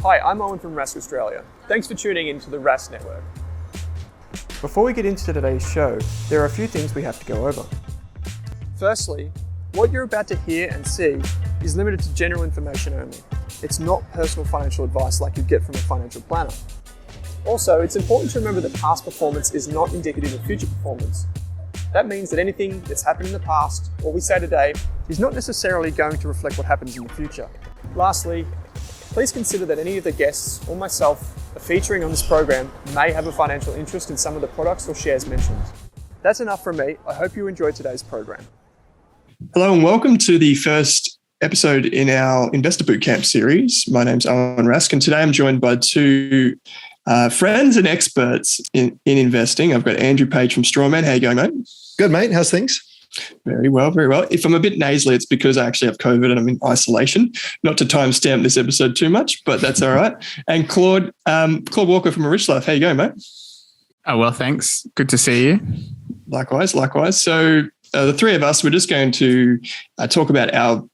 Hi, I'm Owen from Rask Australia. Thanks for tuning in to the Rask Network. Before we get into today's show, there are a few things we have to go over. Firstly, what you're about to hear and see is limited to general information only. It's not personal financial advice like you'd get from a financial planner. Also, it's important to remember that past performance is not indicative of future performance. That means that anything that's happened in the past, or we say today, is not necessarily going to reflect what happens in the future. Lastly, please consider that any of the guests or myself are featuring on this program may have a financial interest in some of the products or shares mentioned. That's enough from me. I hope you enjoyed today's program. Hello and welcome to the first episode in our Investor Bootcamp series. My name's Owen Rask, and today I'm joined by two friends and experts in investing. I've got Andrew Page from Strawman. How you going, mate? Good, mate. How's things? Very well, very well. If I'm a bit nasally, it's because I actually have COVID and I'm in isolation. Not to timestamp this episode too much, but that's all right. And Claude Walker from A Rich Life. How you going, mate? Oh, well, thanks. Good to see you. Likewise. So the three of us, we're just going to talk about our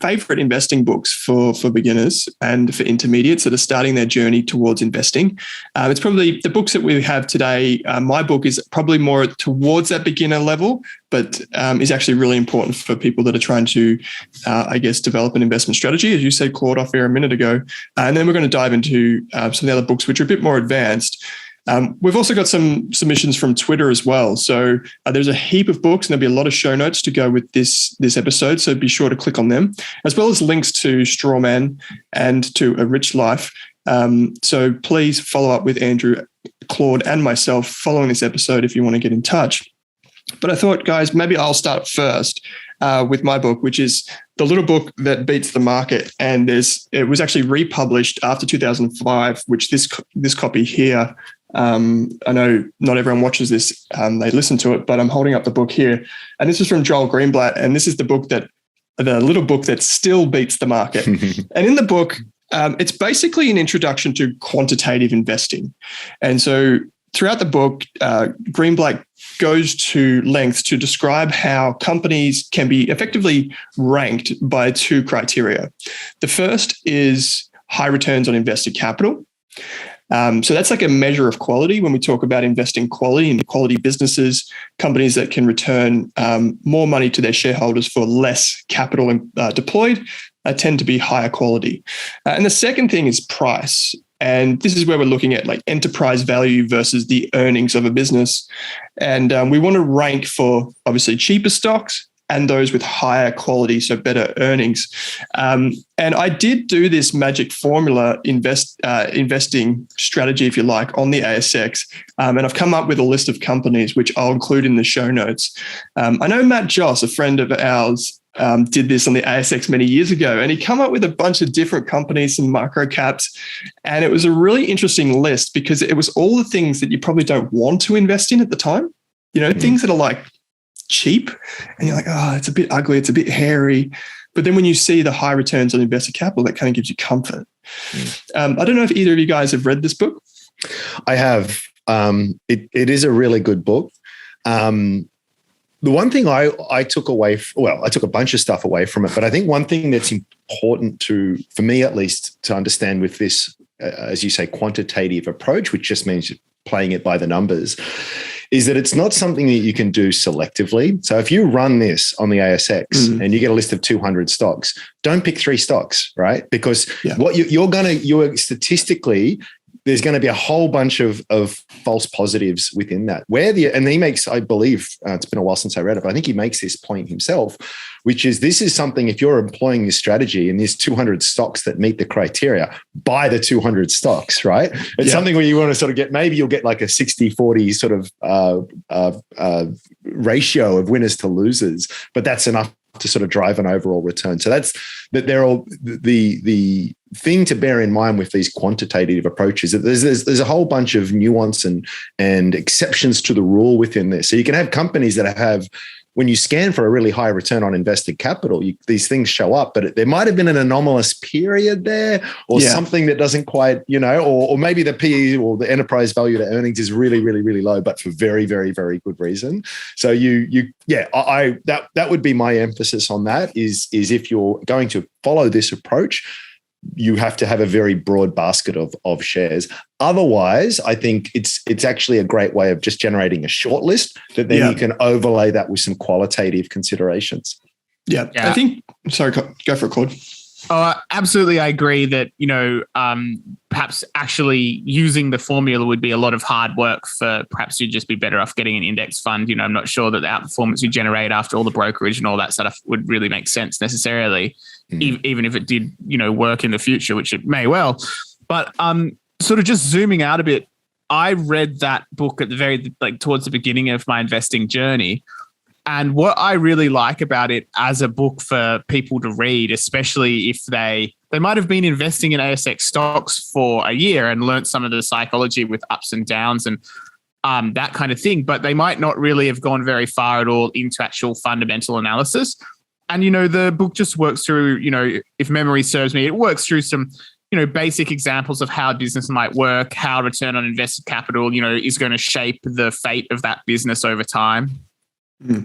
favorite investing books for beginners and for intermediates that are starting their journey towards investing. It's probably the books that we have today. My book is probably more towards that beginner level, but is actually really important for people that are trying to, develop an investment strategy, as you said, Claude, off air a minute ago. And then we're going to dive into some of the other books, which are a bit more advanced. We've also got some submissions from Twitter as well. So there's a heap of books and there'll be a lot of show notes to go with this episode. So be sure to click on them, as well as links to Strawman and to A Rich Life. So please follow up with Andrew, Claude, and myself following this episode if you want to get in touch. But I thought, guys, maybe I'll start first with my book, which is The Little Book That Beats the Market. And it was actually republished after 2005, which this copy here, I know not everyone watches this, they listen to it, but I'm holding up the book here. And this is from Joel Greenblatt. And this is the little book that still beats the market. And in the book, it's basically an introduction to quantitative investing. And so throughout the book, Greenblatt goes to lengths to describe how companies can be effectively ranked by two criteria. The first is high returns on invested capital. So that's like a measure of quality when we talk about investing quality in quality businesses, companies that can return more money to their shareholders for less capital deployed tend to be higher quality. And the second thing is price. And this is where we're looking at like enterprise value versus the earnings of a business. And we want to rank for obviously cheaper stocks and those with higher quality, so better earnings. And I did do this magic formula investing strategy, if you like, on the ASX. And I've come up with a list of companies, which I'll include in the show notes. I know Matt Joss, a friend of ours, did this on the ASX many years ago, and he came up with a bunch of different companies and micro caps. And it was a really interesting list because it was all the things that you probably don't want to invest in at the time. Things that are like cheap and you're like, oh, it's a bit ugly, it's a bit hairy. But then when you see the high returns on invested capital, that kind of gives you comfort. I don't know if either of you guys have read this book. I have. It is a really good book. The one thing I took away, I took a bunch of stuff away from it, but I think one thing that's important for me at least, to understand with this, as you say, quantitative approach, which just means playing it by the numbers, is that it's not something that you can do selectively. So if you run this on the ASX and you get a list of 200 stocks, don't pick 3 stocks, right? Because what you're statistically, there's going to be a whole bunch of false positives within that. And he makes, I believe, it's been a while since I read it, but I think he makes this point himself, which is this is something, if you're employing this strategy and there's 200 stocks that meet the criteria, buy the 200 stocks, right? It's something where you want to sort of get, maybe you'll get like a 60-40 sort of ratio of winners to losers, but that's enough to sort of drive an overall return. So they're all the thing to bear in mind with these quantitative approaches. That there's a whole bunch of nuance and exceptions to the rule within this. So you can have companies that have, when you scan for a really high return on invested capital, these things show up, but there might have been an anomalous period there or something that doesn't quite, or maybe the PE or the enterprise value to earnings is really, really, really low, but for very, very, very good reason. So that would be my emphasis on that is if you're going to follow this approach, you have to have a very broad basket of shares. Otherwise, I think it's actually a great way of just generating a short list that then you can overlay that with some qualitative considerations. Yeah. I think, sorry, go for it, Claude. Oh, absolutely. I agree that, perhaps actually using the formula would be a lot of hard work for perhaps you'd just be better off getting an index fund. I'm not sure that the outperformance you generate after all the brokerage and all that stuff would really make sense necessarily, even if it did, work in the future, which it may well. But sort of just zooming out a bit, I read that book at towards the beginning of my investing journey. And what I really like about it as a book for people to read, especially if they might have been investing in ASX stocks for a year and learnt some of the psychology with ups and downs and that kind of thing, but they might not really have gone very far at all into actual fundamental analysis. And, the book just works through, if memory serves me, it works through some, basic examples of how business might work, how return on invested capital, is going to shape the fate of that business over time.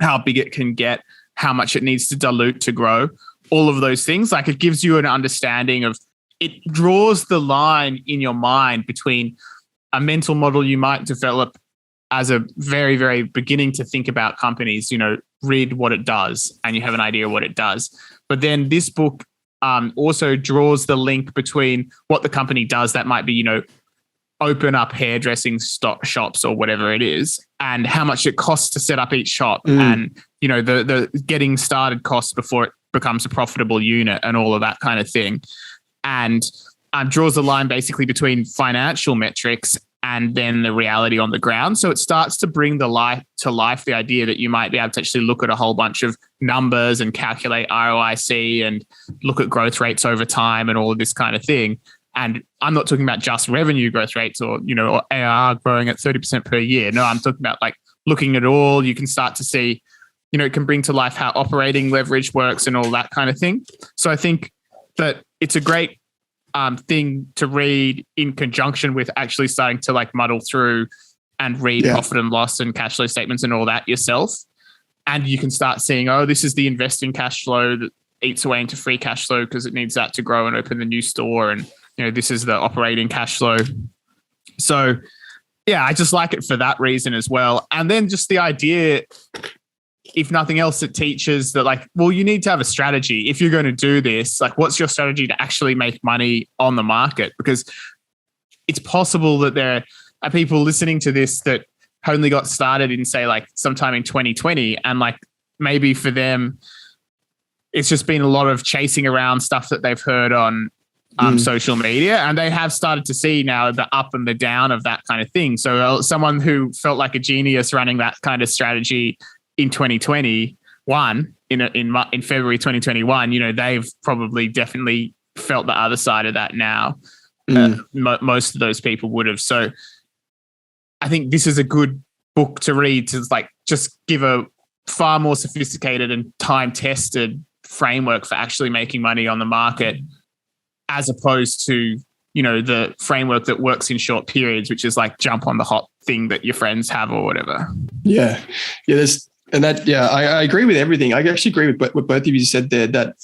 How big it can get, how much it needs to dilute to grow, all of those things. Like it gives you an understanding of, it draws the line in your mind between a mental model you might develop as a very, very beginning to think about companies, read what it does and you have an idea of what it does. But then this book also draws the link between what the company does that might be, open up hairdressing shops or whatever it is, and how much it costs to set up each shop, and the getting started costs before it becomes a profitable unit and all of that kind of thing, and draws the line basically between financial metrics and then the reality on the ground. So it starts to bring to life the idea that you might be able to actually look at a whole bunch of numbers and calculate ROIC and look at growth rates over time and all of this kind of thing. And I'm not talking about just revenue growth rates or ARR growing at 30% per year. No, I'm talking about like looking at all. You can start to see, it can bring to life how operating leverage works and all that kind of thing. So I think that it's a great thing to read in conjunction with actually starting to like muddle through and read profit and loss and cash flow statements and all that yourself. And you can start seeing, this is the investing cash flow that eats away into free cash flow because it needs that to grow and open the new store. And this is the operating cash flow. So, I just like it for that reason as well. And then just the idea, if nothing else, it teaches that you need to have a strategy. If you're going to do this, what's your strategy to actually make money on the market? Because it's possible that there are people listening to this that only got started in, say, sometime in 2020. And maybe for them, it's just been a lot of chasing around stuff that they've heard on social media, and they have started to see now the up and the down of that kind of thing. So someone who felt like a genius running that kind of strategy in 2021, in February 2021, they've probably definitely felt the other side of that now. Most of those people would have. So I think this is a good book to read to just give a far more sophisticated and time-tested framework for actually making money on the market, as opposed to, the framework that works in short periods, which is jump on the hot thing that your friends have or whatever. Yeah. I agree with everything. I actually agree with what both of you said there, that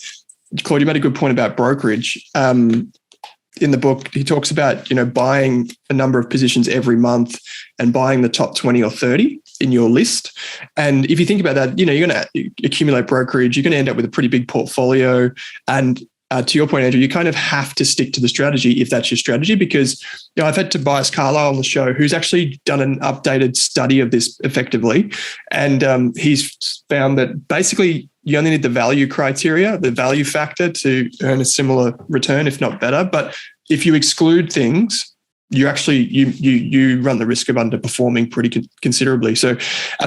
Claude, you made a good point about brokerage. In the book, he talks about, buying a number of positions every month and buying the top 20 or 30 in your list. And if you think about that, you're going to accumulate brokerage, you're going to end up with a pretty big portfolio. And to your point, Andrew, you kind of have to stick to the strategy if that's your strategy, because I've had Tobias Carlisle on the show, who's actually done an updated study of this effectively. And he's found that basically you only need the value criteria, the value factor, to earn a similar return, if not better. But if you exclude things, you actually you run the risk of underperforming pretty considerably. So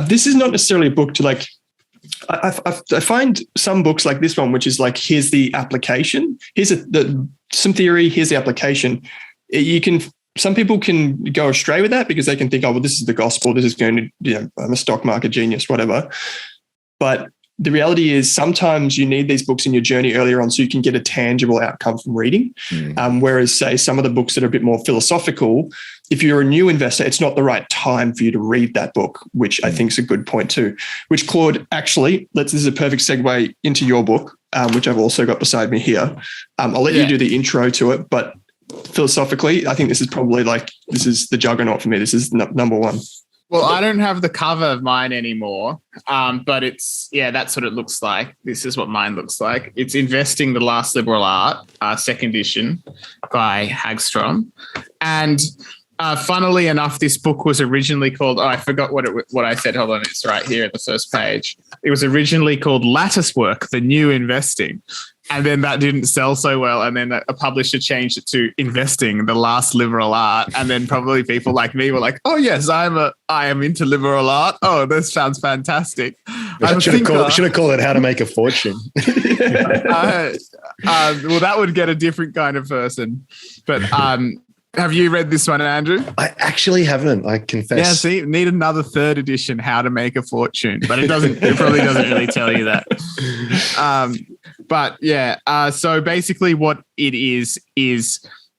this is not necessarily a book to I find some books like this one, which is here's the application, here's some theory, here's the application. Some people can go astray with that because they can think, this is the gospel, this is going to, I'm a stock market genius, whatever. But the reality is sometimes you need these books in your journey earlier on so you can get a tangible outcome from reading. Whereas, say, some of the books that are a bit more philosophical, if you're a new investor, it's not the right time for you to read that book, which I think is a good point too. Which, Claude, actually, this is a perfect segue into your book, which I've also got beside me here. I'll let you do the intro to it, but philosophically, I think this is the juggernaut for me. This is number one. Well, I don't have the cover of mine anymore, but that's what it looks like. This is what mine looks like. It's Investing: The Last Liberal Art, second edition by Hagstrom. And funnily enough, this book was originally called, I forgot what I said. Hold on, it's right here at the first page. It was originally called Lattice Work: The New Investing. And then that didn't sell so well. And then a publisher changed it to Investing: The Last Liberal Art. And then probably people like me were like, oh, yes, I am into liberal art. Oh, this sounds fantastic. I should have called it How to Make a Fortune. Well, that would get a different kind of person. But have you read this one, Andrew? I actually haven't, I confess. Yeah, see, need another third edition, How to Make a Fortune. But it probably doesn't really tell you that. But yeah, so basically what it is,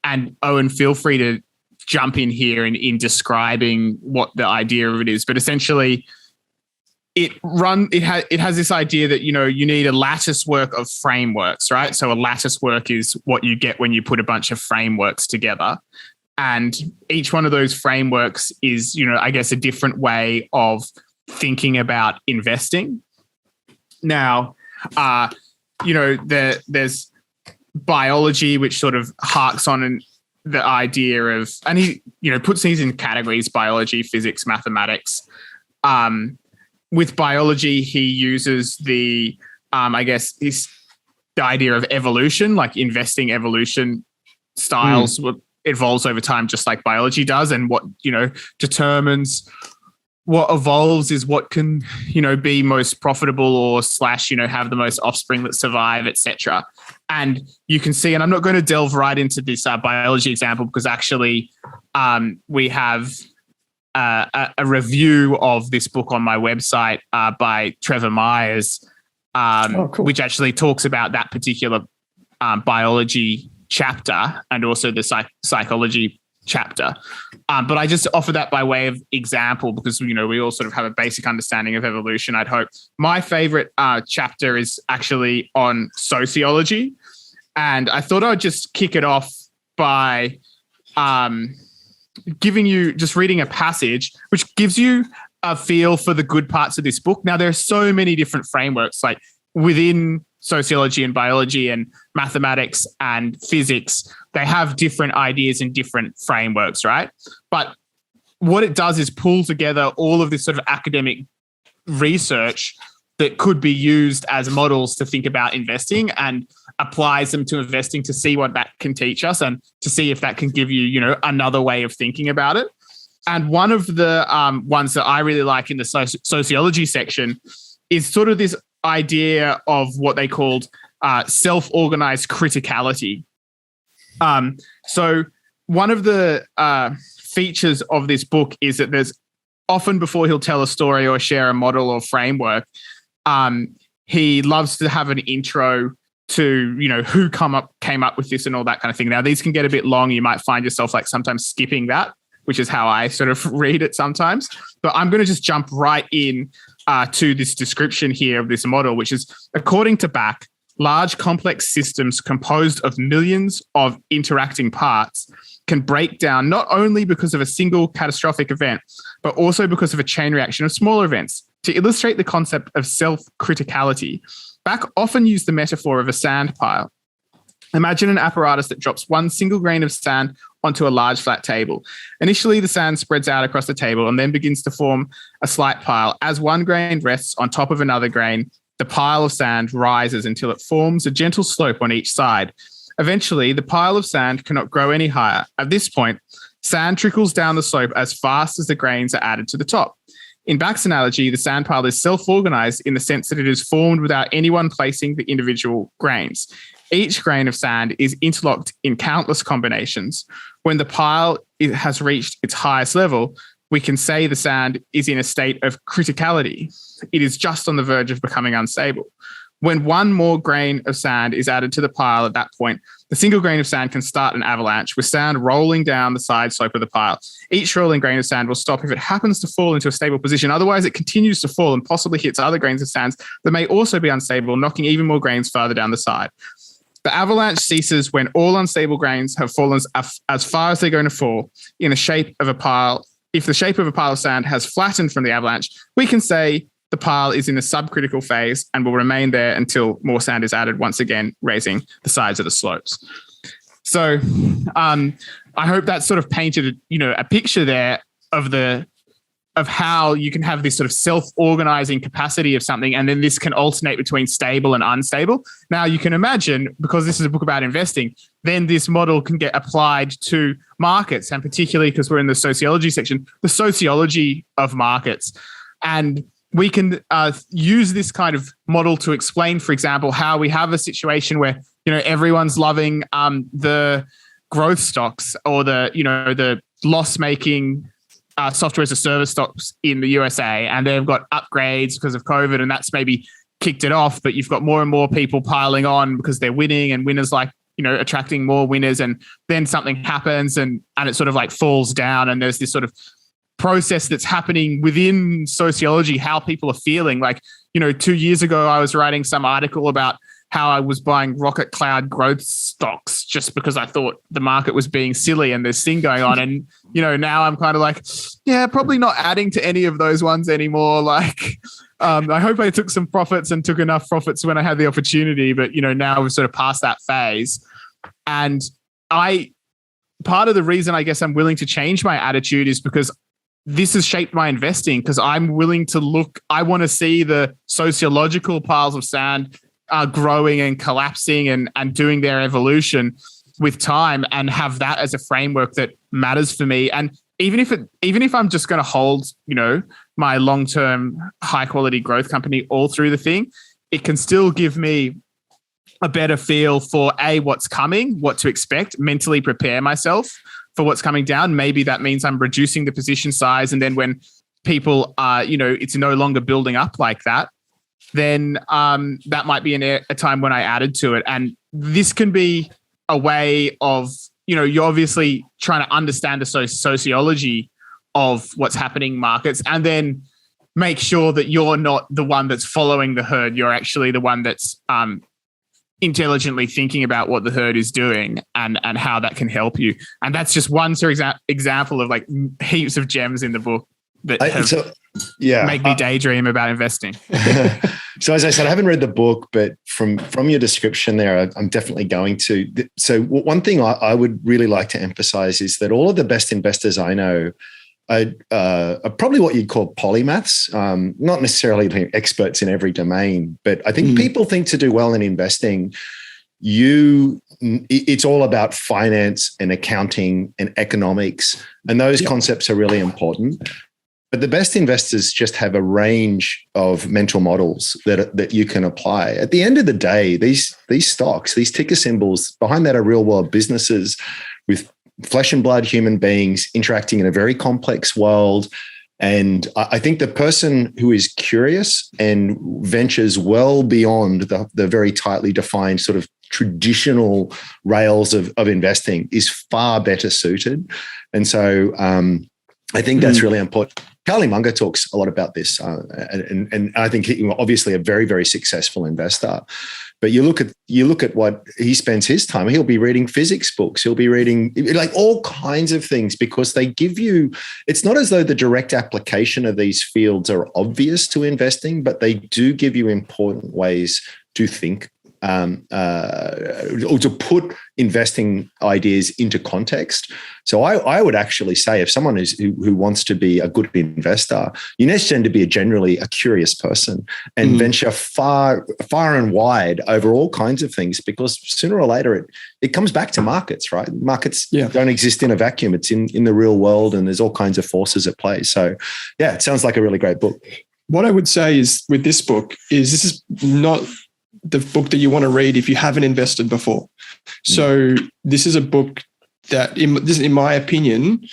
and Owen, feel free to jump in here in describing what the idea of it is. But essentially, it has this idea that, you need a lattice work of frameworks, right? So a lattice work is what you get when you put a bunch of frameworks together. And each one of those frameworks is, I guess, a different way of thinking about investing. Now, there's biology, which sort of harks on the idea of, and he, puts these in categories: biology, physics, mathematics. With biology, he uses the idea of evolution, like investing evolution styles evolves over time, just like biology does. And what, determines what evolves is what can, be most profitable or / have the most offspring that survive, etc. And you can see, and I'm not going to delve right into this biology example because actually we have a review of this book on my website by Trevor Myers, cool. which actually talks about that particular biology chapter and also the psychology chapter. But I just offer that by way of example because, we all sort of have a basic understanding of evolution, I'd hope. My favorite chapter is actually on sociology. And I thought I'd just kick it off by reading a passage which gives you a feel for the good parts of this book. Now, there are so many different frameworks, like within sociology and biology and mathematics and physics, they have different ideas and different frameworks, right? But what it does is pull together all of this sort of academic research that could be used as models to think about investing and applies them to investing to see what that can teach us and to see if that can give you, another way of thinking about it. And one of the ones that I really like in the sociology section is sort of this idea of what they called self-organized criticality. So one of the features of this book is that there's often, before he'll tell a story or share a model or framework, he loves to have an intro to, who came up with this and all that kind of thing. Now, these can get a bit long. You might find yourself like sometimes skipping that, which is how I sort of read it sometimes. But I'm going to just jump right in to this description here of this model, which is, according to Back, large complex systems composed of millions of interacting parts can break down not only because of a single catastrophic event, but also because of a chain reaction of smaller events. To illustrate the concept of self-criticality, Back often used the metaphor of a sand pile. Imagine an apparatus that drops one single grain of sand onto a large flat table. Initially, the sand spreads out across the table and then begins to form a slight pile. As one grain rests on top of another grain, the pile of sand rises until it forms a gentle slope on each side. Eventually, the pile of sand cannot grow any higher. At this point, sand trickles down the slope as fast as the grains are added to the top. In Back's analogy, the sand pile is self-organized in the sense that it is formed without anyone placing the individual grains. Each grain of sand is interlocked in countless combinations. When the pile has reached its highest level, we can say the sand is in a state of criticality. It is just on the verge of becoming unstable. When one more grain of sand is added to the pile at that point, the single grain of sand can start an avalanche with sand rolling down the side slope of the pile. Each rolling grain of sand will stop if it happens to fall into a stable position. Otherwise, it continues to fall and possibly hits other grains of sand that may also be unstable, knocking even more grains farther down the side. The avalanche ceases when all unstable grains have fallen as far as they're going to fall in the shape of a pile. If the shape of a pile of sand has flattened from the avalanche, we can say the pile is in a subcritical phase and will remain there until more sand is added, once again, raising the sides of the slopes. So I hope that sort of painted, a picture there of how you can have this sort of self-organizing capacity of something, and then this can alternate between stable and unstable. Now you can imagine, because this is a book about investing, then this model can get applied to markets, and particularly because we're in the sociology section, the sociology of markets. And we can use this kind of model to explain, for example, how we have a situation where, everyone's loving the growth stocks or the loss-making software as a service stocks in the USA, and they've got upgrades because of COVID, and that's maybe kicked it off. But you've got more and more people piling on because they're winning, and winners attracting more winners, and then something happens and it sort of like falls down, and there's this sort of process that's happening within sociology, how people are feeling. 2 years ago, I was writing some article about how I was buying rocket cloud growth stocks just because I thought the market was being silly and this thing going on. And, now I'm kind of like, yeah, probably not adding to any of those ones anymore. I hope I took some profits and took enough profits when I had the opportunity, but, now we've sort of passed that phase. And part of the reason I guess I'm willing to change my attitude is because this has shaped my investing, because I'm willing to I want to see the sociological piles of sand growing and collapsing and doing their evolution with time, and have that as a framework that matters for me. And even if I'm just going to hold, my long-term high quality growth company all through the thing, it can still give me a better feel for what's coming, what to expect, mentally prepare myself for what's coming down. Maybe that means I'm reducing the position size. And then when people are, it's no longer building up like that, then that might be a time when I added to it. And this can be a way of, you're obviously trying to understand the sociology of what's happening in markets, and then make sure that you're not the one that's following the herd. You're actually the one that's intelligently thinking about what the herd is doing and how that can help you. And that's just one example of heaps of gems in the book that make me daydream about investing. So as I said, I haven't read the book, but from your description there, I'm definitely going to. So one thing I would really like to emphasize is that all of the best investors I know are probably what you'd call polymaths, not necessarily experts in every domain, but I think people think to do well in investing, it's all about finance and accounting and economics, and those concepts are really important. But the best investors just have a range of mental models that you can apply. At the end of the day, these stocks, these ticker symbols, behind that are real world businesses with flesh and blood human beings interacting in a very complex world. And I think the person who is curious and ventures well beyond the very tightly defined sort of traditional rails of investing is far better suited. And so I think that's really important. Carly Munger talks a lot about this, and I think he's obviously a very, very successful investor. But you look at what he spends his time. He'll be reading physics books. He'll be reading all kinds of things, because they give you. It's not as though the direct application of these fields are obvious to investing, but they do give you important ways to think. Or to put investing ideas into context. So I would actually say, if someone who wants to be a good investor, you need to be generally a curious person and venture far and wide over all kinds of things, because sooner or later it comes back to markets, right? Markets don't exist in a vacuum. It's in the real world, and there's all kinds of forces at play. So yeah, it sounds like a really great book. What I would say is with this book is this is not the book that you want to read if you haven't invested before. So this is a book that, in my opinion,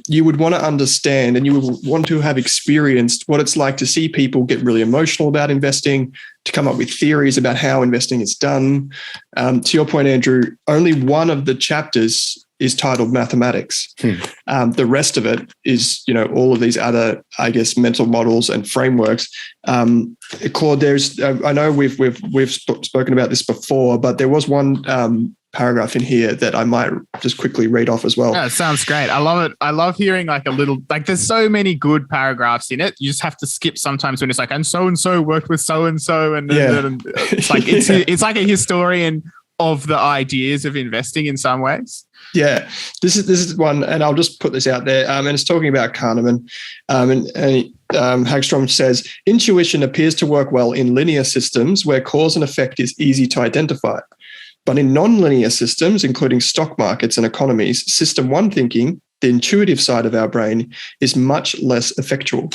you would want to understand and you would want to have experienced what it's like to see people get really emotional about investing, to come up with theories about how investing is done. To your point, Andrew, only one of the chapters is titled mathematics. The rest of it is, all of these other, I guess, mental models and frameworks. Claude, I know we've spoken about this before, but there was one paragraph in here that I might just quickly read off as well. Yeah, it sounds great. I love it. I love hearing there's so many good paragraphs in it. You just have to skip sometimes when it's like, and so worked with so-and-so. And it's like, it's like a historian of the ideas of investing in some ways. Yeah, this is one, and I'll just put this out there. And it's talking about Kahneman. Hagstrom says, intuition appears to work well in linear systems where cause and effect is easy to identify. But in non-linear systems, including stock markets and economies, system one thinking, the intuitive side of our brain, is much less effectual.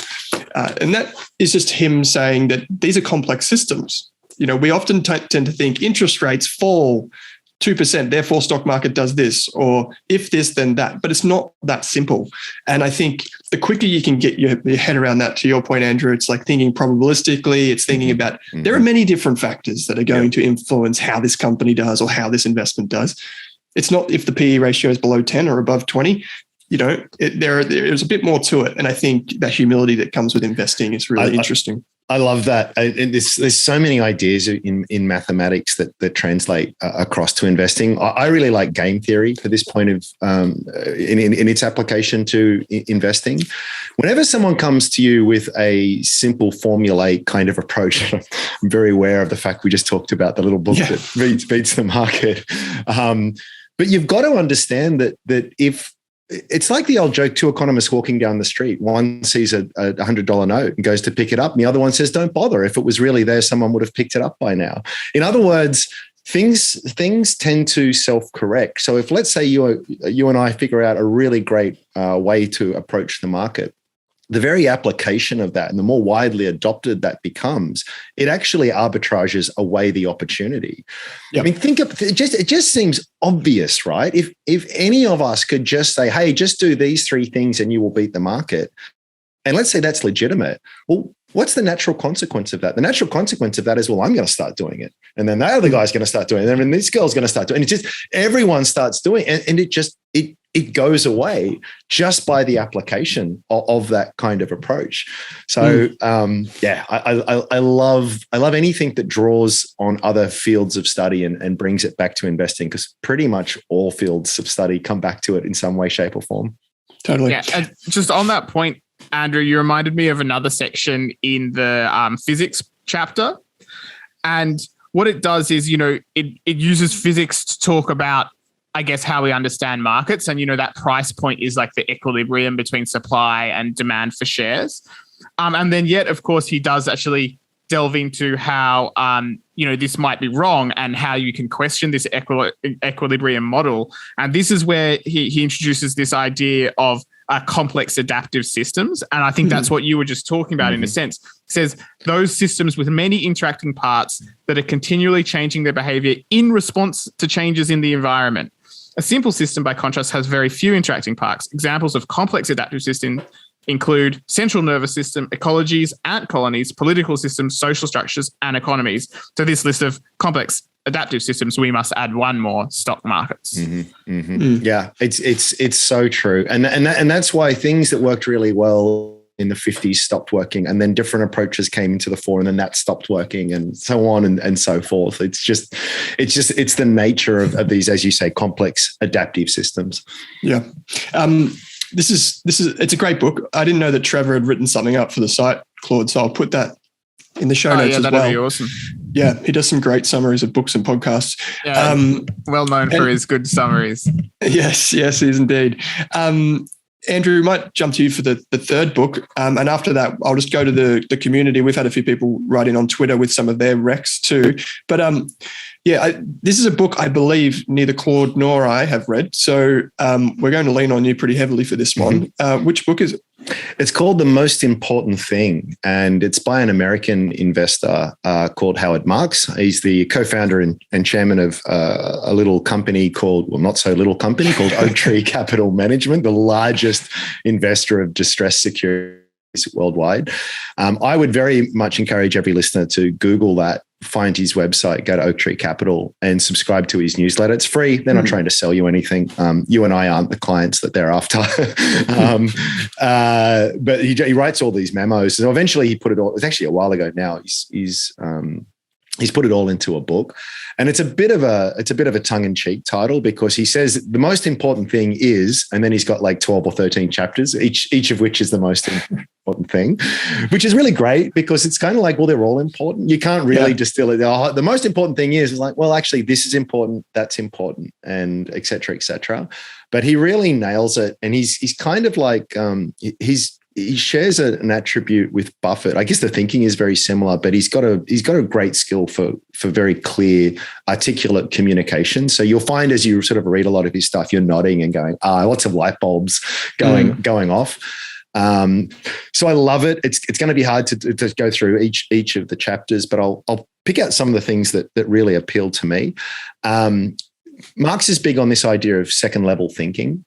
And that is just him saying that these are complex systems. We often tend to think interest rates fall 2%, therefore stock market does this, or if this, then that. But it's not that simple. And I think the quicker you can get your head around that, to your point, Andrew, it's like thinking probabilistically, it's thinking about, there are many different factors that are going to influence how this company does or how this investment does. It's not if the PE ratio is below 10 or above 20. There's a bit more to it. And I think that humility that comes with investing is really interesting. I love that. There's so many ideas in mathematics that translate across to investing. I really like game theory for this point of in its application to investing. Whenever someone comes to you with a simple formulaic kind of approach, I'm very aware of the fact we just talked about the little book that beats the market. But you've got to understand that if it's like the old joke, two economists walking down the street. One sees a $100 note and goes to pick it up. And the other one says, don't bother. If it was really there, someone would have picked it up by now. In other words, things tend to self-correct. So if, let's say you and I figure out a really great way to approach the market, the very application of that and the more widely adopted that becomes, it actually arbitrages away the opportunity. Yep. I mean, it just seems obvious, right? If any of us could just say, hey, just do these three things and you will beat the market. And let's say that's legitimate. Well, what's the natural consequence of that? The natural consequence of that is, well, I'm going to start doing it. And then that other guy's going to start doing it. And then this girl's going to start doing it. And everyone starts doing it. And it goes away just by the application of that kind of approach. So I love anything that draws on other fields of study and brings it back to investing, because pretty much all fields of study come back to it in some way, shape, or form. Totally. Yeah, and just on that point, Andrew, you reminded me of another section in the physics chapter. And what it does is, it uses physics to talk about, I guess, how we understand markets. And, that price point is like the equilibrium between supply and demand for shares. And then yet, of course, he does actually delve into how, this might be wrong and how you can question this equilibrium model. And this is where he introduces this idea of complex adaptive systems. And I think that's what you were just talking about in a sense. It says those systems with many interacting parts that are continually changing their behavior in response to changes in the environment. A simple system, by contrast, has very few interacting parts. Examples of complex adaptive systems include central nervous system, ecologies, ant colonies, political systems, social structures, and economies. To this list of complex adaptive systems, we must add one more: stock markets. Yeah, it's so true, and that's why things that worked really well in the 50s stopped working, and then different approaches came into the fore, and then that stopped working, and so on and so forth. It's the nature of these, as you say, complex adaptive systems. Yeah. It's a great book. I didn't know that Trevor had written something up for the site, Claude, so I'll put that in the show notes as well. That'd be awesome. Yeah, he does some great summaries of books and podcasts. Yeah, well known for his good summaries. Yes, he is indeed. Andrew, we might jump to you for the third book. And after that, I'll just go to the community. We've had a few people write in on Twitter with some of their recs too. But Yeah, this is a book I believe neither Claude nor I have read. So we're going to lean on you pretty heavily for this one. Which book is it? It's called The Most Important Thing, and it's by an American investor called Howard Marks. He's the co-founder and chairman of a little company called, well, not so little company called Oaktree Capital Management, the largest investor of distressed securities worldwide. I would very much encourage every listener to Google that, find his website, go to Oaktree Capital and subscribe to his newsletter. It's free. They're not trying to sell you anything. You and I aren't the clients that they're after. But he writes all these memos. So eventually he put it all, it's actually a while ago now. He's put it all into a book, and it's a bit of a tongue-in-cheek title because he says the most important thing is, and then he's got like 12 or 13 chapters, each of which is the most important thing, which is really great because it's kind of like, well, they're all important. You can't really distill it. The most important thing is like, well, actually, this is important, that's important, and et cetera, et cetera. But he really nails it, and he's kind of like he shares an attribute with Buffett. I guess the thinking is very similar, but he's got a great skill for very clear, articulate communication. So you'll find as you sort of read a lot of his stuff, you're nodding and going, lots of light bulbs going off. So I love it. It's going to be hard to go through each of the chapters, but I'll pick out some of the things that really appeal to me. Marx is big on this idea of second level thinking,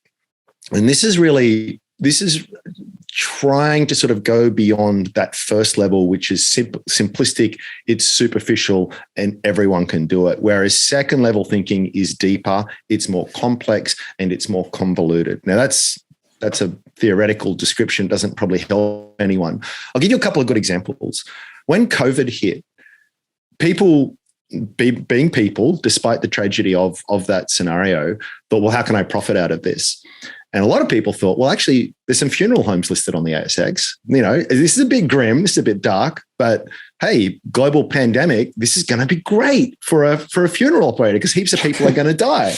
and this is trying to sort of go beyond that first level, which is simplistic, it's superficial, and everyone can do it. Whereas second level thinking is deeper, it's more complex, and it's more convoluted. Now that's a theoretical description, doesn't probably help anyone. I'll give you a couple of good examples. When COVID hit, people, being people, despite the tragedy of that scenario, thought, well, how can I profit out of this? And a lot of people thought, well, actually, there's some funeral homes listed on the ASX. You know, this is a bit grim, this is a bit dark, but hey, global pandemic, this is going to be great for a funeral operator because heaps of people are going to die.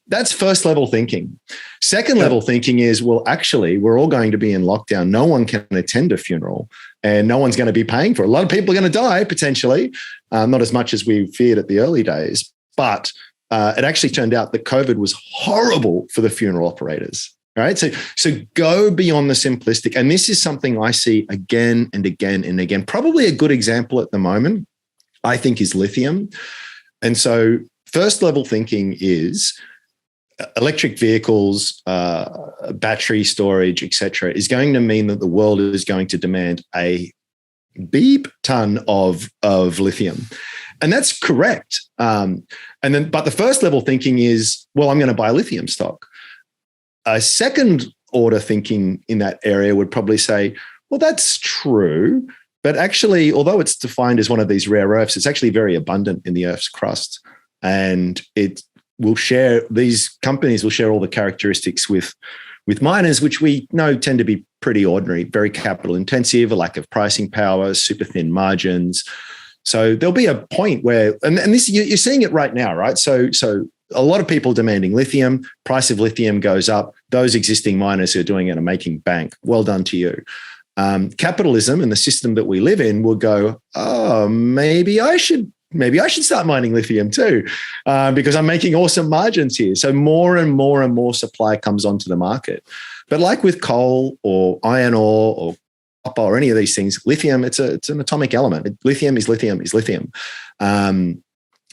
That's first level thinking. Second level thinking is, well, actually, we're all going to be in lockdown. No one can attend a funeral and no one's going to be paying for it. A lot of people are going to die potentially, not as much as we feared at the early days, but it actually turned out that COVID was horrible for the funeral operators. All right. So go beyond the simplistic. And this is something I see again and again and again. Probably a good example at the moment, I think, is lithium. And so first level thinking is electric vehicles, battery storage, et cetera, is going to mean that the world is going to demand a beep ton of lithium. And that's correct. But the first level thinking is, well, I'm going to buy lithium stock. A second order thinking in that area would probably say, well, that's true, but actually, although it's defined as one of these rare earths, it's actually very abundant in the Earth's crust, and these companies will share all the characteristics with miners, which we know tend to be pretty ordinary, very capital intensive, a lack of pricing power, super thin margins. So there'll be a point where, and this you're seeing it right now, right? So a lot of people demanding lithium, price of lithium goes up. Those existing miners who are doing it are making bank. Well done to you. Capitalism and the system that we live in will go, oh, maybe I should start mining lithium too, because I'm making awesome margins here. So more and more and more supply comes onto the market. But like with coal or iron ore or copper or any of these things, lithium, it's an atomic element. Lithium is lithium is lithium.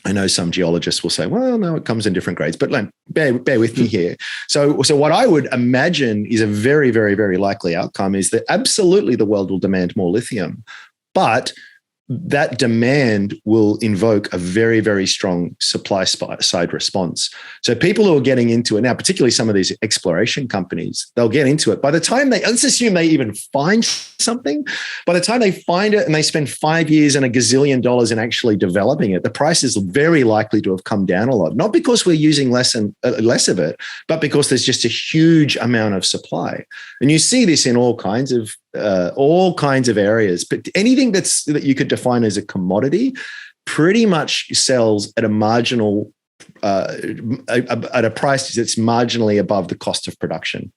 I know some geologists will say, well, no, it comes in different grades, but bear with me here. So what I would imagine is a very, very, very likely outcome is that absolutely the world will demand more lithium, but that demand will invoke a very, very strong supply side response. So people who are getting into it now, particularly some of these exploration companies, they'll get into it. By the time let's assume they even find something, by the time they find it and they spend 5 years and $1 gazillion in actually developing it, the price is very likely to have come down a lot. Not because we're using less of it, but because there's just a huge amount of supply. And you see this in all kinds of areas, but anything that you could define as a commodity pretty much sells at a marginal at a price that's marginally above the cost of production,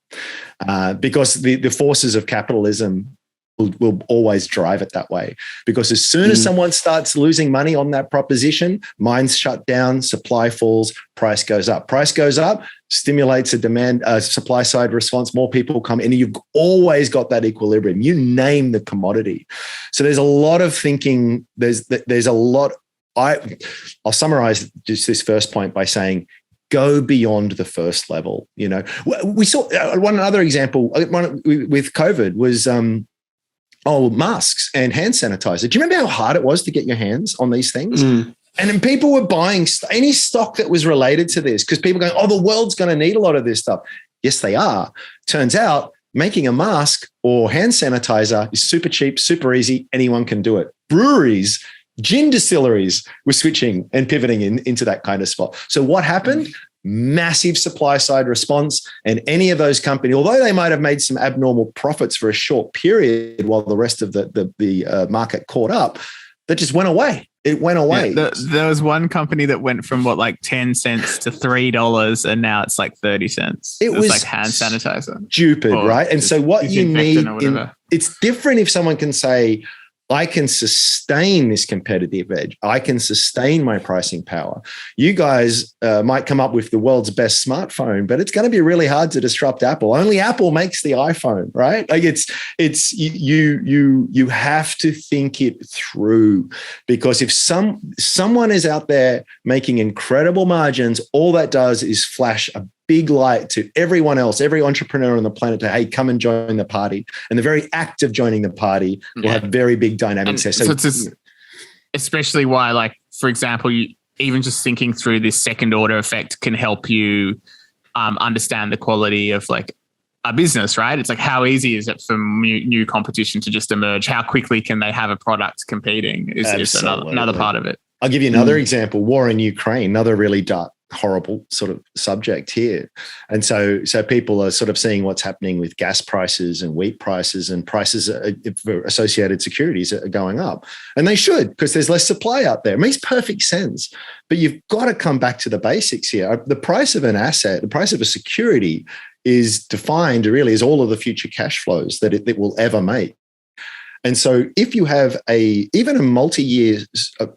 because the forces of capitalism will always drive it that way, because as soon as someone starts losing money on that proposition, mines shut down, supply falls, price goes up. Price goes up, stimulates a demand, supply side response, more people come in, and you've always got that equilibrium. You name the commodity. So there's a lot of thinking. There's a lot. I'll summarize just this first point by saying, go beyond the first level. You know, we saw one other example with COVID was masks and hand sanitizer. Do you remember how hard it was to get your hands on these things? And then people were buying any stock that was related to this, because people going, oh, the world's going to need a lot of this stuff. Yes, they are. Turns out making a mask or hand sanitizer is super cheap, super easy. Anyone can do it. Breweries, gin distilleries were switching and pivoting into that kind of spot. So what happened? Massive supply side response, and any of those companies, although they might have made some abnormal profits for a short period while the rest of the market caught up, that just went away. It went away. Yeah, there was one company that went from 10 cents to $3, and now it's like 30 cents. It was like hand sanitizer. Stupid, right? And so what you need, it's different if someone can say, I can sustain this competitive edge. I can sustain my pricing power. You guys might come up with the world's best smartphone, but it's going to be really hard to disrupt Apple. Only Apple makes the iPhone, right? Like you have to think it through, because if someone is out there making incredible margins, all that does is flash a big light to everyone else, every entrepreneur on the planet, to, hey, come and join the party. And the very act of joining the party will have very big dynamics there. So it's especially why, for example, even just thinking through this second order effect can help you understand the quality of a business, right? It's how easy is it for new competition to just emerge? How quickly can they have a product competing is another part of it. I'll give you another example. War in Ukraine, another really dark, horrible sort of subject here. And so people are sort of seeing what's happening with gas prices and wheat prices, and prices for associated securities are going up. And they should, because there's less supply out there. It makes perfect sense. But you've got to come back to the basics here. The price of an asset, the price of a security is defined really as all of the future cash flows that it will ever make. And so if you have even a multi-year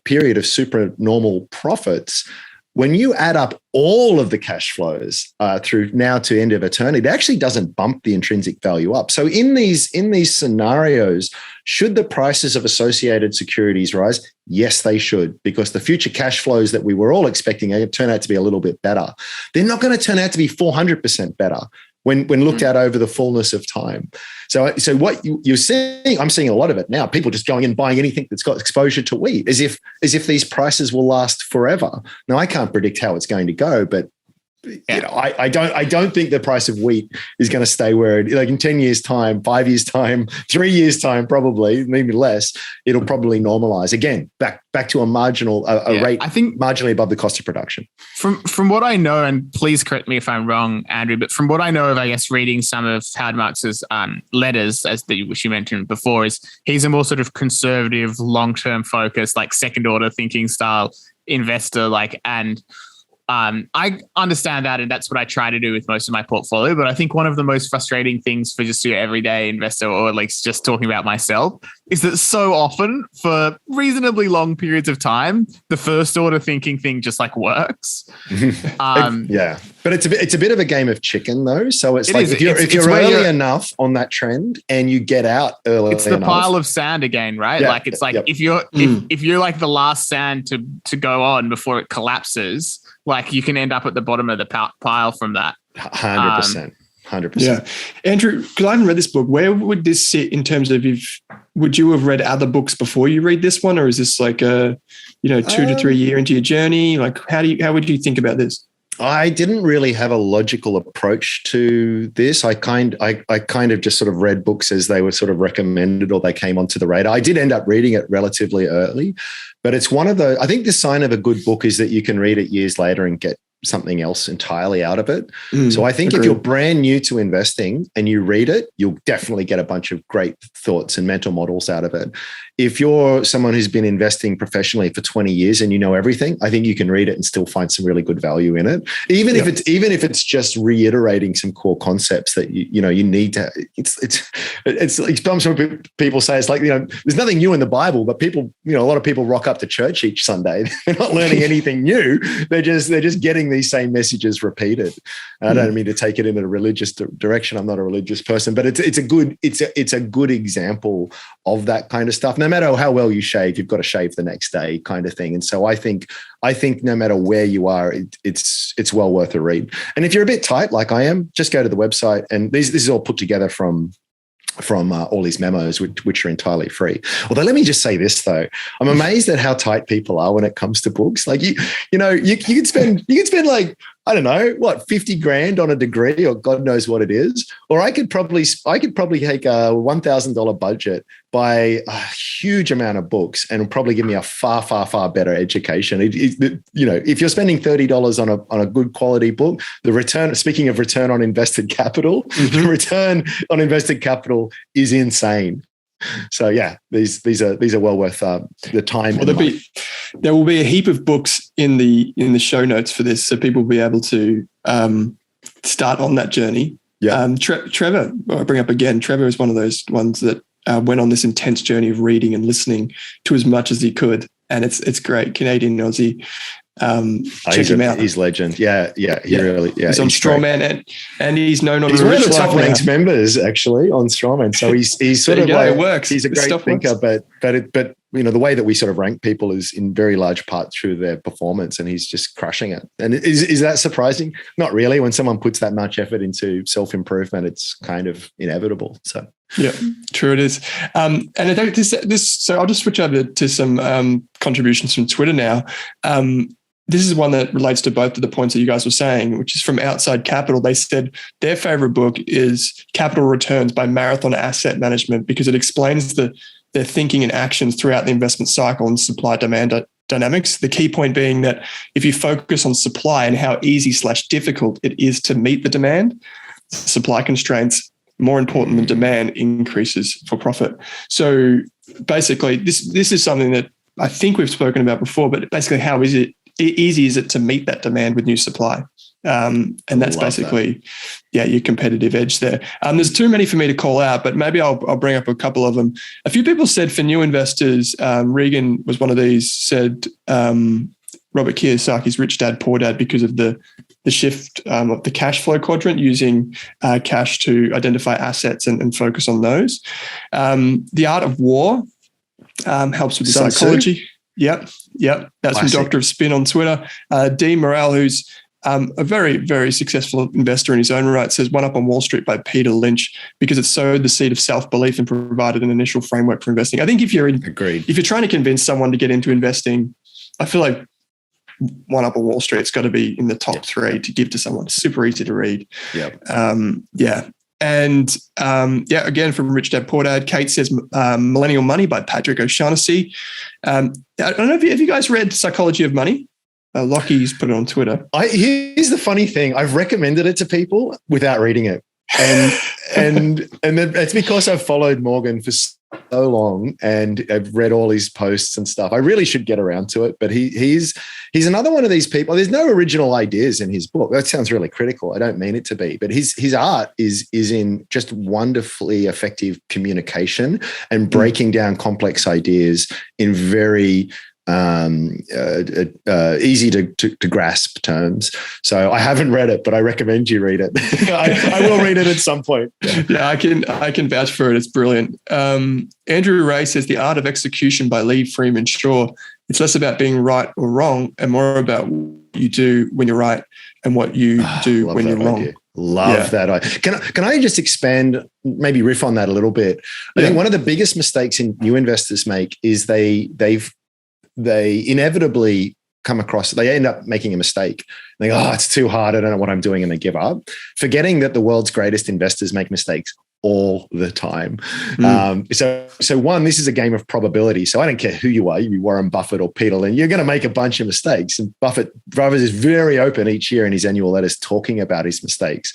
period of super normal profits, when you add up all of the cash flows through now to end of eternity, it actually doesn't bump the intrinsic value up. So in these scenarios, should the prices of associated securities rise? Yes, they should, because the future cash flows that we were all expecting turn out to be a little bit better. They're not going to turn out to be 400% better when looked at over the fullness of time. So what you're seeing, I'm seeing a lot of it now. People just going and buying anything that's got exposure to wheat, as if these prices will last forever. Now, I can't predict how it's going to go, but I don't think the price of wheat is going to stay where it, in 10 years' time, 5 years' time, 3 years' time, probably, maybe less. It'll probably normalize again, back to a marginal rate, I think, marginally above the cost of production. From what I know, and please correct me if I'm wrong, Andrew, but from what I know of, I guess, reading some of Howard Marks's letters, which you mentioned before, is he's a more sort of conservative, long-term focused, second order thinking style investor, and I understand that, and that's what I try to do with most of my portfolio. But I think one of the most frustrating things for just your everyday investor, or at least just talking about myself, is that so often for reasonably long periods of time, the first order thinking thing just works. Yeah, but it's a bit of a game of chicken though. So it's if you're early enough on that trend and you get out early, it's the pile of sand again, right? Yeah, if you're the last sand to go on before it collapses, you can end up at the bottom of the pile from that. 100%. 100%. Yeah. Andrew, because I haven't read this book, where would this sit in terms of would you have read other books before you read this one? Or is this a 2 to 3 year into your journey? How would you think about this? I didn't really have a logical approach to this. I kind of just sort of read books as they were sort of recommended or they came onto the radar. I did end up reading it relatively early, but it's one of the, I think the sign of a good book is that you can read it years later and get something else entirely out of it. Mm, So I think agreed. if you're brand new to investing and you read it, you'll definitely get a bunch of great thoughts and mental models out of it. If you're someone who's been investing professionally for 20 years and you know everything, I think you can read it and still find some really good value in it. Even if it's just reiterating some core concepts that you need to. It's like some people say it's like, there's nothing new in the Bible, but people, a lot of people rock up to church each Sunday. They're not learning anything new. They're just getting these same messages repeated. I don't mean to take it in a religious direction. I'm not a religious person, but it's a good example of that kind of stuff. No matter how well you shave, you've got to shave the next day, kind of thing. And so I think no matter where you are, it's well worth a read. And if you're a bit tight, like I am, just go to the website. And this is all put together from all these memos, which are entirely free. Although let me just say this though, I'm amazed at how tight people are when it comes to books. Like you could spend like, I don't know, what, 50 grand on a degree or God knows what it is. Or I could probably take a $1,000 budget, buy a huge amount of books and probably give me a far, far, far better education. If you're spending $30 on a good quality book, the return, speaking of return on invested capital, the return on invested capital is insane. So yeah, these are well worth the time. Well, there will be a heap of books in the show notes for this, so people will be able to start on that journey. Yeah. Trevor, I'll bring up again. Trevor is one of those ones that went on this intense journey of reading and listening to as much as he could, and it's great. Canadian Aussie. Check him out. He's legend. Yeah. He really. Yeah, he's on Strawman, and he's known on. He's one of the top ranked members actually on Strawman. So he's sort of like, it works. He's a great thinker, but the way that we sort of rank people is in very large part through their performance, and he's just crushing it. And is that surprising? Not really. When someone puts that much effort into self-improvement, it's kind of inevitable. So. Yeah, true it is. And I don't so I'll just switch over to some contributions from Twitter now. This is one that relates to both of the points that you guys were saying, which is from Outside Capital. They said their favorite book is Capital Returns by Marathon Asset Management because it explains their thinking and actions throughout the investment cycle and supply-demand dynamics. The key point being that if you focus on supply and how easy/difficult it is to meet the demand, supply constraints, more important than demand, increases for profit. So basically, this is something that I think we've spoken about before, but basically how easy is it to meet that demand with new supply? And that's basically, your competitive edge there. There's too many for me to call out, but maybe I'll bring up a couple of them. A few people said for new investors, Regan was one of these, said Robert Kiyosaki's Rich Dad, Poor Dad, because of the shift of the cash flow quadrant, using cash to identify assets and focus on those. The Art of War helps with the psychology. Yep. That's Classic. from Doctor of Spin on Twitter. D. Morrell, who's a very, very successful investor in his own right, says One Up on Wall Street by Peter Lynch because it sowed the seed of self-belief and provided an initial framework for investing. I think if you're trying to convince someone to get into investing, I feel like One Up on Wall Street's got to be in the top three to give to someone. It's super easy to read. And again, from Rich Dad Poor Dad, Kate says Millennial Money by Patrick O'Shaughnessy. I don't know have you guys read Psychology of Money? Lockie's put it on Twitter. Here's the funny thing. I've recommended it to people without reading it. And it's because I've followed Morgan for so long and I've read all his posts and stuff. I really should get around to it, but he's another one of these people. There's no original ideas in his book. That sounds really critical. I don't mean it to be, but his art is in just wonderfully effective communication and breaking down complex ideas in very easy to grasp terms. So I haven't read it, but I recommend you read it. I will read it at some point. Yeah, I can vouch for it. It's brilliant. Andrew Ray says The Art of Execution by Lee Freeman. Sure, it's less about being right or wrong and more about what you do when you're right and what you do when you're wrong. Love that. Can I just expand, maybe riff on that a little bit? I think one of the biggest mistakes new investors make is they inevitably they end up making a mistake. They go, it's too hard. I don't know what I'm doing. And they give up, forgetting that the world's greatest investors make mistakes all the time. So one, this is a game of probability. So I don't care who you are, you Warren Buffett or Peter Lynch, you're going to make a bunch of mistakes. And Buffett is very open each year in his annual letters talking about his mistakes.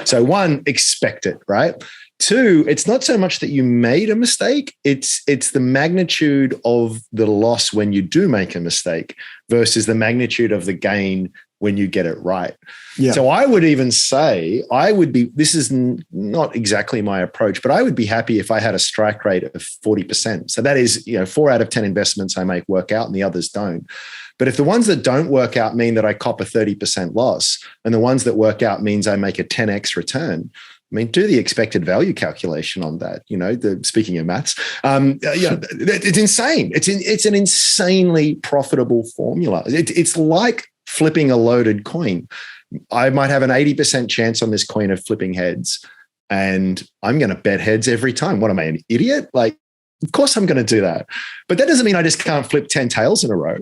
So one, expect it, right? Two, it's not so much that you made a mistake, it's the magnitude of the loss when you do make a mistake versus the magnitude of the gain when you get it right. Yeah. So I would even say, this is not exactly my approach, but I would be happy if I had a strike rate of 40%. So that is, 4 out of 10 investments I make work out and the others don't. But if the ones that don't work out mean that I cop a 30% loss and the ones that work out means I make a 10x return, I mean, do the expected value calculation on that. Speaking of maths, it's insane. It's an insanely profitable formula. It's like flipping a loaded coin. I might have an 80% chance on this coin of flipping heads, and I'm going to bet heads every time. What am I, an idiot? Like, of course I'm going to do that. But that doesn't mean I just can't flip 10 tails in a row.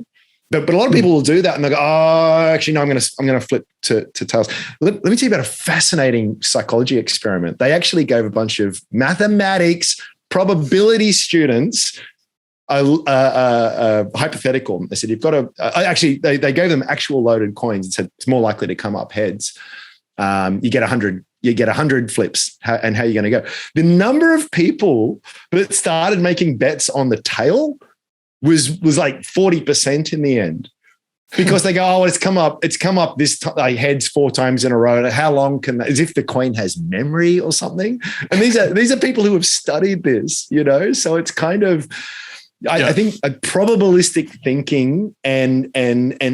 But a lot of people will do that and they'll go, oh, actually, no, I'm going to flip to tails. Let me tell you about a fascinating psychology experiment. They actually gave a bunch of mathematics probability students a hypothetical. They said, you've got to, they gave them actual loaded coins and said, it's more likely to come up heads. You get 100 flips. And how are you going to go? The number of people that started making bets on the tail was like 40% in the end, because they go, oh, it's come up this heads 4 times in a row. How long can that? As if the coin has memory or something. And these are people who have studied this, So it's kind of, I think, a probabilistic thinking and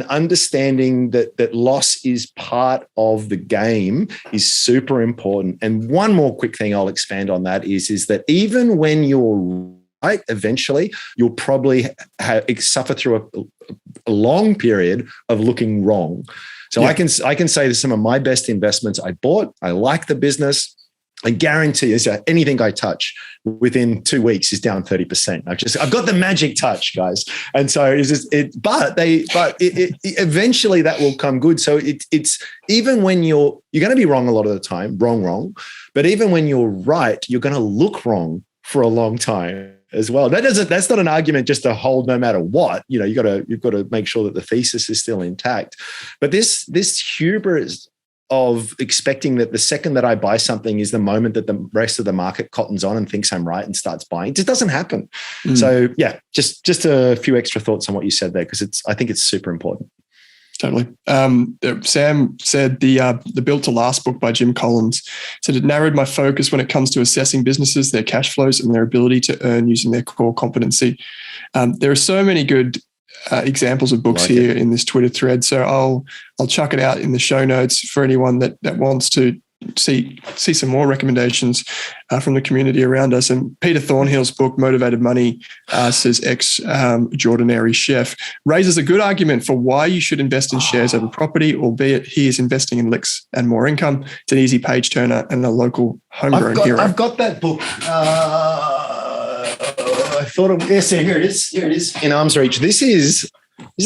understanding that loss is part of the game is super important. And one more quick thing I'll expand on that is that even when you're right, eventually you'll probably suffer through a long period of looking wrong. So I can say that some of my best investments I bought, I like the business. I guarantee you, so anything I touch within 2 weeks is down 30%. I've got the magic touch, guys. And so eventually that will come good. So it's even when you're going to be wrong a lot of the time, wrong. But even when you're right, you're going to look wrong for a long time as well. That's not an argument just to hold no matter what. You've got to make sure that the thesis is still intact. But this hubris of expecting that the second that I buy something is the moment that the rest of the market cottons on and thinks I'm right and starts buying. It just doesn't happen. So just a few extra thoughts on what you said there, because I think it's super important. Totally. Sam said the Built to Last book by Jim Collins said it narrowed my focus when it comes to assessing businesses, their cash flows, and their ability to earn using their core competency. There are so many good examples of books here in this Twitter thread, so I'll chuck it out in the show notes for anyone that wants to see some more recommendations from the community around us. And Peter Thornhill's book, Motivated Money, says ex-Jordinary chef, raises a good argument for why you should invest in shares over property, albeit he is investing in licks and more income. It's an easy page turner and a local homegrown hero. I've got that book. I thought of here it is in arm's reach. This is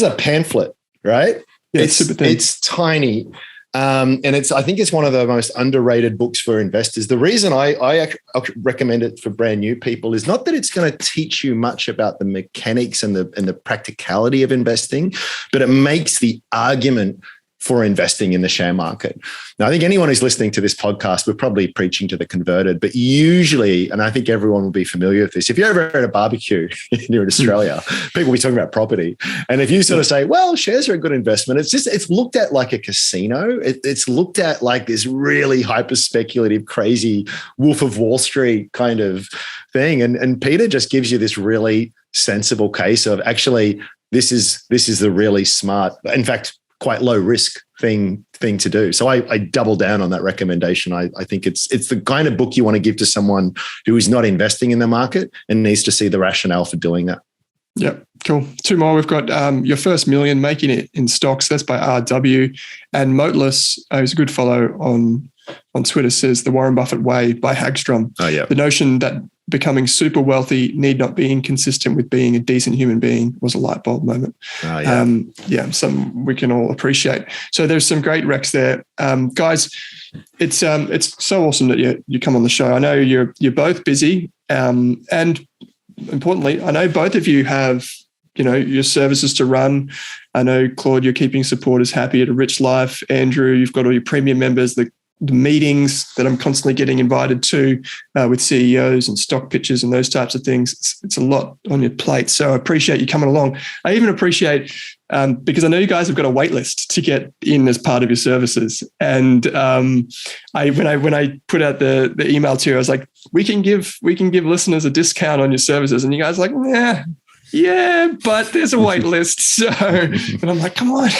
a pamphlet, right? Yeah, it's super thin. It's tiny. And I think it's one of the most underrated books for investors. The reason I recommend it for brand new people is not that it's going to teach you much about the mechanics and the practicality of investing, but it makes the argument for investing in the share market. Now, I think anyone who's listening to this podcast, we're probably preaching to the converted, but usually, and I think everyone will be familiar with this, if you're ever at a barbecue here in Australia, people will be talking about property. And if you sort of say, well, shares are a good investment, it's looked at like a casino. It's looked at like this really hyper speculative, crazy Wolf of Wall Street kind of thing. And Peter just gives you this really sensible case of actually, this is the really smart, in fact, quite low risk thing to do. So I double down on that recommendation. I think it's the kind of book you want to give to someone who is not investing in the market and needs to see the rationale for doing that. Yep, cool. 2 more. We've got Your First Million, Making It in Stocks. That's by RW. And Moteless, who's a good follow on Twitter, says The Warren Buffett Way by Hagstrom. Oh, yeah. The notion that becoming super wealthy need not be inconsistent with being a decent human being was a light bulb moment. Some we can all appreciate. So there's some great recs there. Guys, it's so awesome that you come on the show. I know you're both busy, and importantly, I know both of you have, your services to run. I know, Claude, you're keeping supporters happy at A Rich Life. Andrew, you've got all your premium members, the meetings that I'm constantly getting invited to with CEOs and stock pitches and those types of things. It's a lot on your plate. So I appreciate you coming along. I even appreciate, because I know you guys have got a wait list to get in as part of your services. And when I put out the email to you, I was like, we can give listeners a discount on your services. And you guys are like, yeah, but there's a wait list. So, and I'm like, come on.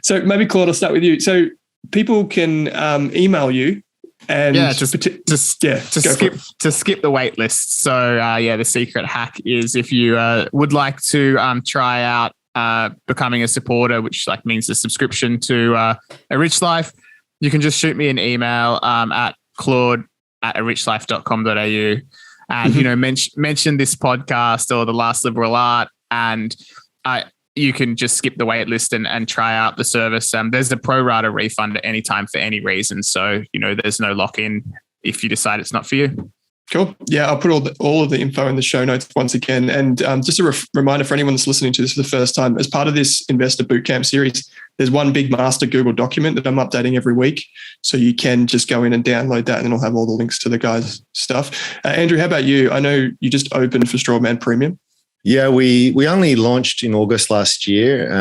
So maybe, Claude, I'll start with you. So people can email you and to skip the wait list. So the secret hack is, if you would like to try out becoming a supporter, which means a subscription to A Rich Life, you can just shoot me an email at claude@arichlifecom.au and mention this podcast or The Last Liberal Art, and you can just skip the wait list and try out the service. There's a pro rata refund at any time for any reason. So, there's no lock-in if you decide it's not for you. Cool. Yeah, I'll put all of the info in the show notes once again. And just a reminder for anyone that's listening to this for the first time, as part of this Investor Bootcamp series, there's one big master Google document that I'm updating every week. So you can just go in and download that, and then I'll have all the links to the guys' stuff. Andrew, how about you? I know you just opened for Strawman Premium. Yeah, we only launched in August last year.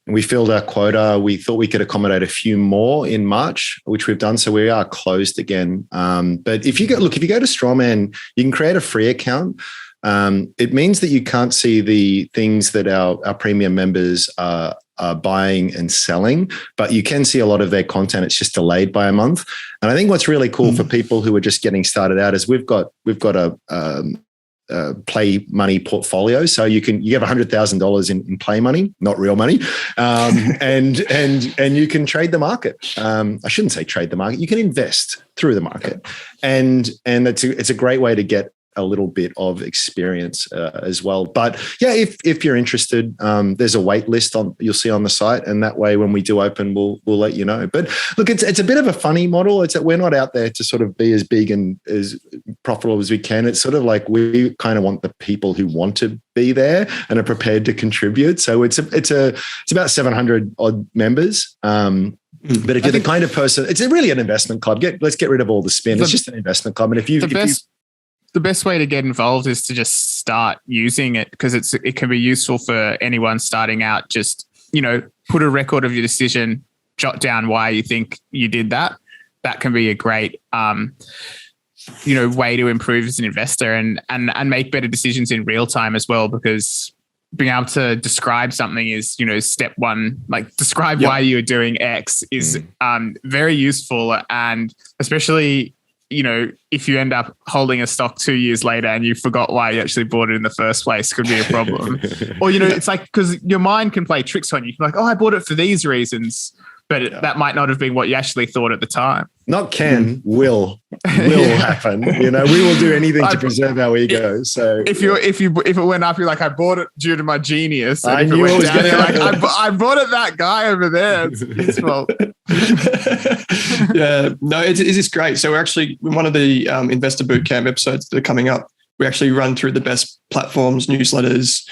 We filled our quota. We thought we could accommodate a few more in March, which we've done. So we are closed again. But if you go to Strawman, you can create a free account. It means that you can't see the things that our premium members are buying and selling, but you can see a lot of their content. It's just delayed by a month. And I think what's really cool for people who are just getting started out is we've got a play money portfolio. So you have $100,000 in play money, not real money. And you can trade the market. I shouldn't say trade the market. You can invest through the market. And it's a great way to get a little bit of experience as well. But yeah, if you're interested, there's a wait list you'll see on the site, and that way when we do open, we'll let you know. But look, it's a bit of a funny model. It's that we're not out there to sort of be as big and as profitable as we can. It's sort of like we kind of want the people who want to be there and are prepared to contribute. So it's about 700 odd members. But if you're the kind of person, it's really an investment club. Let's get rid of all the spin. It's just an investment club. And the best way to get involved is to just start using it, because it can be useful for anyone starting out. Just, put a record of your decision, jot down why you think you did that. That can be a great, way to improve as an investor and make better decisions in real time as well, because being able to describe something is, step one. Describe why you're doing X is very useful, and especially if you end up holding a stock 2 years later and you forgot why you actually bought it in the first place, could be a problem. Or, it's because your mind can play tricks on you. You're like, I bought it for these reasons, but that might not have been what you actually thought at the time. Not can, will happen. We will do anything to preserve our ego. So if it went up, you're like, I bought it due to my genius. And I if knew it it went was down, going you're to like, I bought it that guy over there. It's his fault. Yeah, no, it's great. So we're actually, one of the Investor Bootcamp episodes that are coming up, we actually run through the best platforms, newsletters,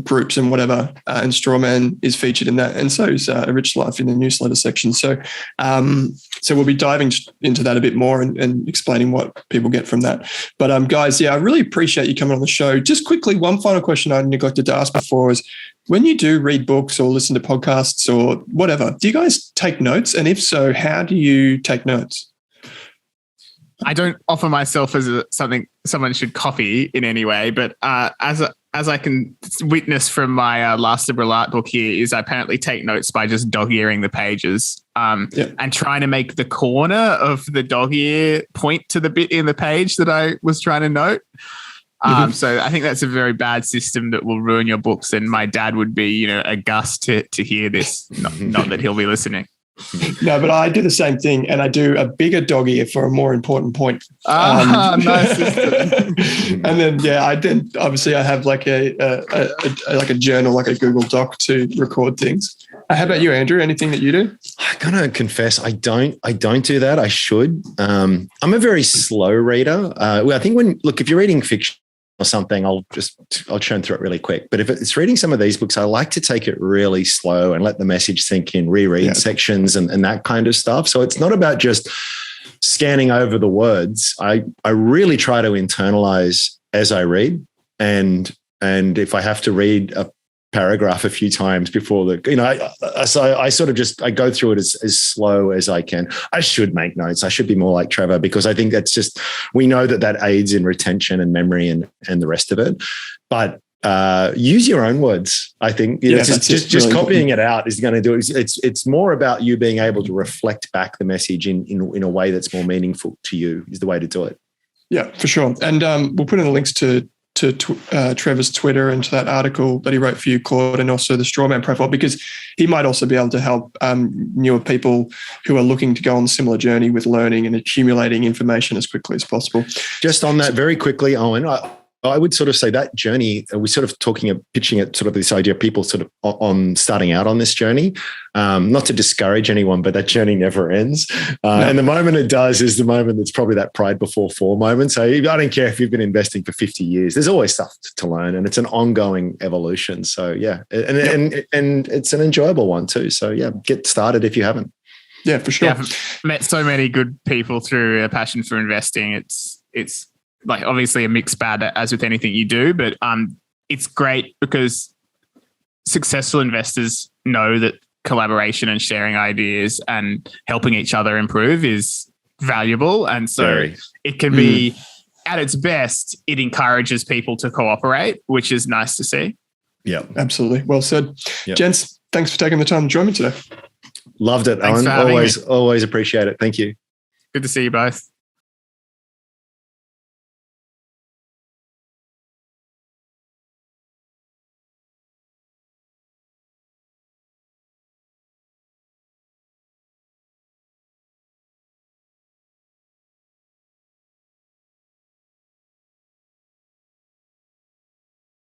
groups and whatever, and Strawman is featured in that, and so is A Rich Life in the newsletter section. So we'll be diving into that a bit more and explaining what people get from that. But guys, I really appreciate you coming on the show. Just quickly, one final question I neglected to ask before is, when you do read books or listen to podcasts or whatever, do you guys take notes? And if so, how do you take notes? I don't offer myself as something someone should copy in any way, but as I can witness from my Last Liberal Art book here, is I apparently take notes by just dog-earing the pages and trying to make the corner of the dog ear point to the bit in the page that I was trying to note. So I think that's a very bad system that will ruin your books, and my dad would be, aghast to hear this. Not that he'll be listening. No, but I do the same thing, and I do a bigger dog ear for a more important point. Nice. And then, obviously I have like a journal, like a Google Doc to record things. How about you, Andrew? Anything that you do? I'm gonna confess, I don't do that. I should. I'm a very slow reader. I think if you're reading fiction or something, I'll churn through it really quick. But if it's reading some of these books, I like to take it really slow and let the message sink in, reread sections and that kind of stuff. So it's not about just scanning over the words. I really try to internalize as I read. And if I have to read a paragraph a few times before I go through it as slow as I can. I should make notes. I should be more like Trevor, because I think that's just, we know that aids in retention and memory and the rest of it. But use your own words. I think just copying it out is going to do it. It's more about you being able to reflect back the message in a way that's more meaningful to you is the way to do it. Yeah, for sure. And we'll put in the links to Trevor's Twitter and to that article that he wrote for you, Claude, and also the Strawman profile, because he might also be able to help newer people who are looking to go on a similar journey with learning and accumulating information as quickly as possible. Just on that very quickly, Owen, I would sort of say that journey, we're sort of pitching it sort of this idea of people sort of on starting out on this journey, not to discourage anyone, but that journey never ends. And the moment it does is the moment that's probably that pride before fall moment. So I don't care if you've been investing for 50 years, there's always stuff to learn, and it's an ongoing evolution. So and it's an enjoyable one too. So get started if you haven't. Yeah, for sure. Yeah, I've met so many good people through a passion for investing. It's like obviously a mixed bag as with anything you do, but it's great because successful investors know that collaboration and sharing ideas and helping each other improve is valuable. And so it can be at its best, it encourages people to cooperate, which is nice to see. Yeah, absolutely. Well said. Yep. Gents, thanks for taking the time to join me today. Loved it, Owen. Always appreciate it. Thank you. Good to see you both.